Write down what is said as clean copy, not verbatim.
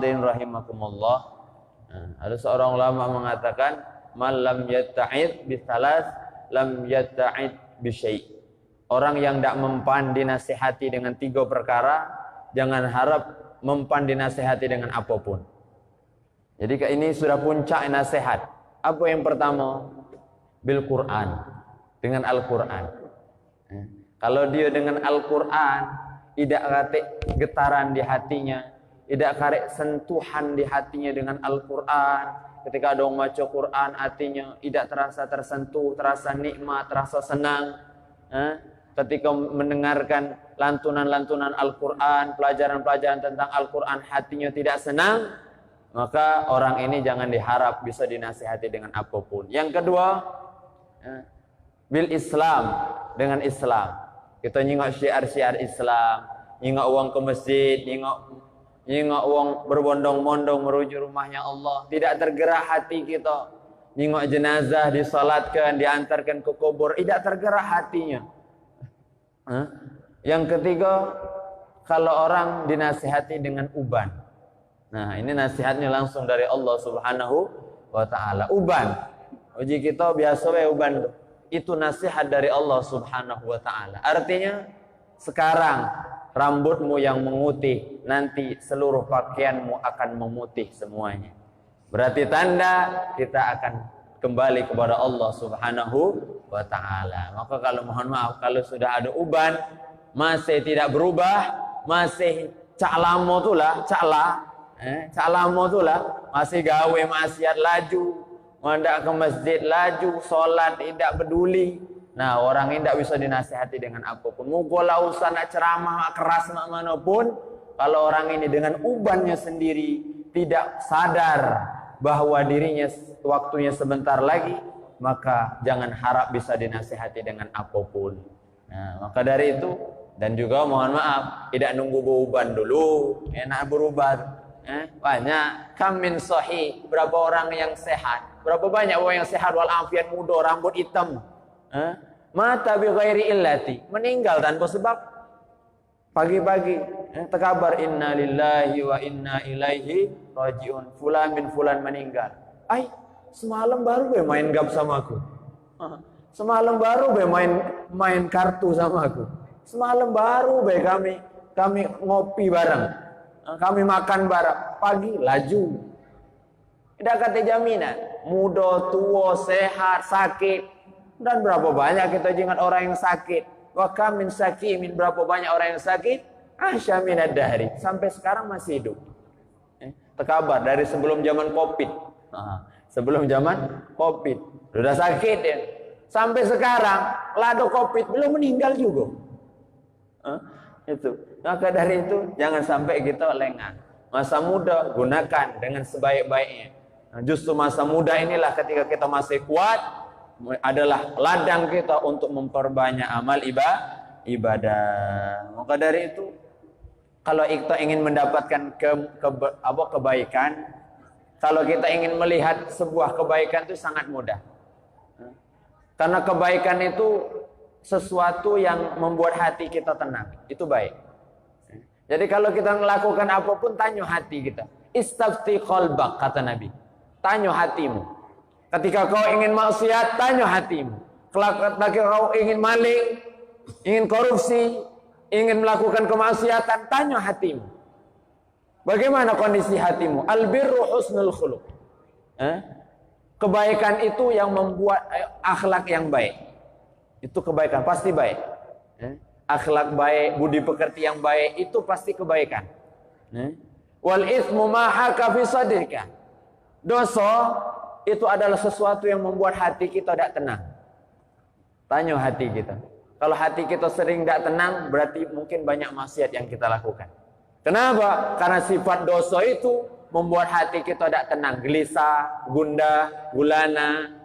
rahimakumullah. Ada seorang ulama mengatakan, "Man lam yatta'id bisalas lam yatta'id bisyai'." Orang yang tidak mempan dinasihati dengan 3 perkara, jangan harap mempan dinasihati dengan apapun. Jadi ini sudah puncak nasihat. Apa yang pertama? Bil Quran, dengan Al-Quran. Kalau dia dengan Al-Quran, tidak katik getaran di hatinya, tidak karek sentuhan di hatinya dengan Al-Quran. Ketika ada orang baca Quran, hatinya tidak terasa tersentuh, terasa nikmat, terasa senang. Ketika mendengarkan lantunan-lantunan Al-Quran, pelajaran-pelajaran tentang Al-Quran, hatinya tidak senang, maka orang ini jangan diharap bisa dinasihati dengan apapun. Yang kedua, bil Islam, dengan Islam. Kita nyingok syiar-syiar Islam, nyingok uang ke masjid, nyingok uang berbondong-bondong menuju rumahnya Allah. Tidak tergerak hati kita. Nyingok jenazah disalatkan, diantarkan ke kubur, tidak tergerak hatinya. Yang ketiga, kalau orang dinasihati dengan uban. Nah, ini nasihatnya langsung dari Allah Subhanahu wa ta'ala. Uban. Uji kita biasa uban. Itu nasihat dari Allah Subhanahu wa ta'ala. Artinya, sekarang rambutmu yang memutih, nanti seluruh pakaianmu akan memutih semuanya. Berarti tanda kita akan kembali kepada Allah Subhanahu wa ta'ala. Maka kalau mohon maaf, kalau sudah ada uban masih tidak berubah, masih cak lamo tulah, cak lamo tulah, masih gawe maksiat laju, mendak ke masjid laju, sholat tidak peduli. Nah, orang ini tidak bisa dinasihati dengan apapun. Mugola usah nak ceramah keras manapun, kalau orang ini dengan ubannya sendiri tidak sadar bahwa dirinya waktunya sebentar lagi, maka jangan harap bisa dinasihati dengan apapun. Nah, maka dari itu, dan juga mohon maaf, tidak nunggu beruban dulu, enak berubah. Banyak kamin sahih, berapa orang yang sehat, berapa banyak orang yang sehat walafiat muda, rambut hitam, mata bi ghairi illati, meninggal tanpa sebab. Pagi-pagi terkabar inna lillahi wa inna ilaihi rajiun, fulan bin fulan meninggal. Semalam baru main gap sama aku. Semalam baru main kartu sama aku. Semalam baru kami ngopi bareng. Kami makan bareng. Pagi laju. Tidak kata jaminan. Muda, tua, sehat, sakit. Dan berapa banyak kita ingat orang yang sakit. Wa kam min sakimin, berapa banyak orang yang sakit? Asya minad dahri, sampai sekarang masih hidup. Terkabar dari sebelum zaman Covid. Sebelum zaman Covid. Sudah sakit ya. Sampai sekarang lado Covid belum meninggal juga. Itu. Maka dari itu jangan sampai kita lengah. Masa muda gunakan dengan sebaik-baiknya. Justru masa muda inilah ketika kita masih kuat, adalah ladang kita untuk memperbanyak amal ibadah. Maka dari itu, kalau kita ingin mendapatkan kebaikan, kalau kita ingin melihat sebuah kebaikan itu sangat mudah. Karena kebaikan itu sesuatu yang membuat hati kita tenang. Itu baik. Jadi kalau kita melakukan apapun, tanya hati kita. Istafti qalbak, kata Nabi. Tanya hatimu. Ketika kau ingin maksiat, tanya hatimu. Ketika kau ingin maling, ingin korupsi, ingin melakukan kemaksiatan, tanya hatimu. Bagaimana kondisi hatimu? Albirru husnul khuluq. Kebaikan itu yang membuat akhlak yang baik. Itu kebaikan, pasti baik. Akhlak baik, budi pekerti yang baik, itu pasti kebaikan. Wal itsmu ma haka fi sadrika. Dosa itu adalah sesuatu yang membuat hati kita tidak tenang. Tanya hati kita. Kalau hati kita sering tidak tenang, berarti mungkin banyak maksiat yang kita lakukan. Kenapa? Karena sifat dosa itu membuat hati kita tidak tenang, gelisah, gundah, gulana.